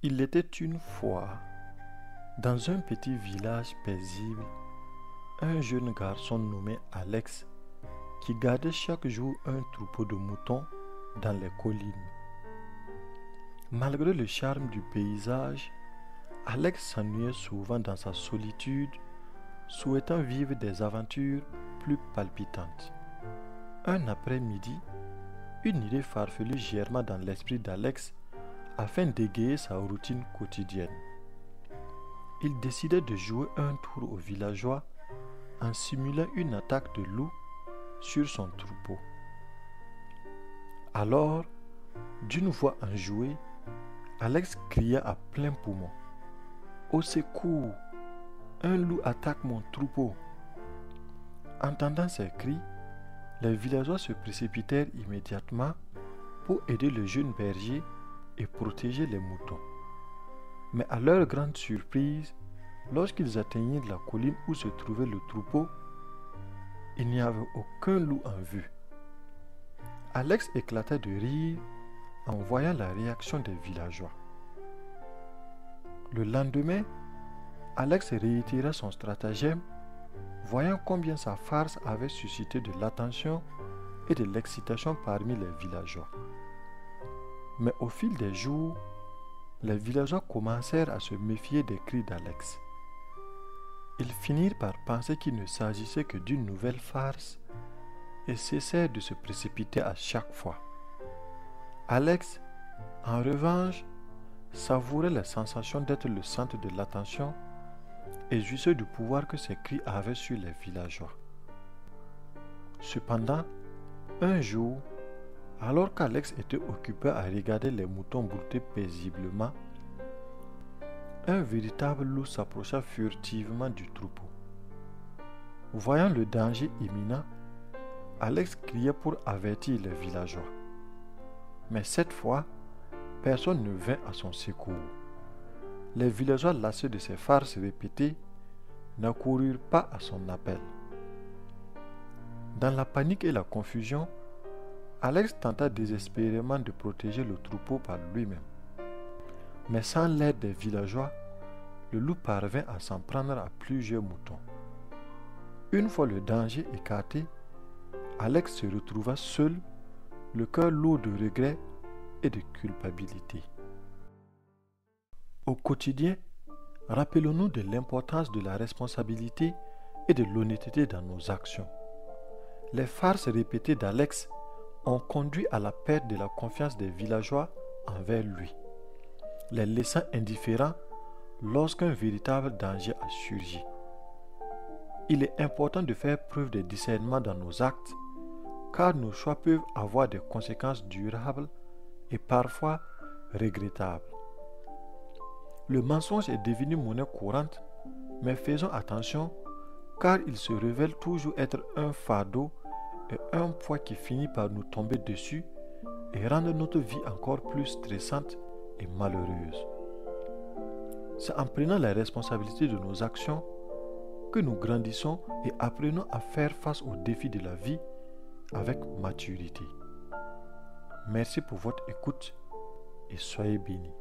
Il était une fois, dans un petit village paisible, un jeune garçon nommé Alex qui gardait chaque jour un troupeau de moutons dans les collines. Malgré le charme du paysage, Alex s'ennuyait souvent dans sa solitude, souhaitant vivre des aventures plus palpitantes. Un après-midi, une idée farfelue germa dans l'esprit d'Alex afin d'égayer sa routine quotidienne. Il décida de jouer un tour aux villageois en simulant une attaque de loup sur son troupeau. Alors, d'une voix enjouée, Alex cria à plein poumon: « Au secours! Un loup attaque mon troupeau !» Entendant ces cris, les villageois se précipitèrent immédiatement pour aider le jeune berger et protéger les moutons. Mais à leur grande surprise, lorsqu'ils atteignirent la colline où se trouvait le troupeau, il n'y avait aucun loup en vue. Alex éclata de rire en voyant la réaction des villageois. Le lendemain, Alex réitéra son stratagème, voyant combien sa farce avait suscité de l'attention et de l'excitation parmi les villageois. Mais au fil des jours, les villageois commencèrent à se méfier des cris d'Alex. Ils finirent par penser qu'il ne s'agissait que d'une nouvelle farce et cessèrent de se précipiter à chaque fois. Alex, en revanche, savourait la sensation d'être le centre de l'attention et jouissait du pouvoir que ses cris avaient sur les villageois. Cependant, un jour, alors qu'Alex était occupé à regarder les moutons brouter paisiblement, un véritable loup s'approcha furtivement du troupeau. Voyant le danger imminent, Alex cria pour avertir les villageois. Mais cette fois, personne ne vint à son secours. Les villageois, lassés de ces farces répétées, n'accoururent pas à son appel. Dans la panique et la confusion, Alex tenta désespérément de protéger le troupeau par lui-même. Mais sans l'aide des villageois, le loup parvint à s'en prendre à plusieurs moutons. Une fois le danger écarté, Alex se retrouva seul, le cœur lourd de regrets et de culpabilité. Au quotidien, rappelons-nous de l'importance de la responsabilité et de l'honnêteté dans nos actions. Les farces répétées d'Alex ont conduit à la perte de la confiance des villageois envers lui, les laissant indifférents lorsqu'un véritable danger a surgi. Il est important de faire preuve de discernement dans nos actes, car nos choix peuvent avoir des conséquences durables et parfois regrettables. Le mensonge est devenu monnaie courante, mais faisons attention, car il se révèle toujours être un fardeau et un poids qui finit par nous tomber dessus et rendre notre vie encore plus stressante et malheureuse. C'est en prenant la responsabilité de nos actions que nous grandissons et apprenons à faire face aux défis de la vie avec maturité. Merci pour votre écoute et soyez bénis.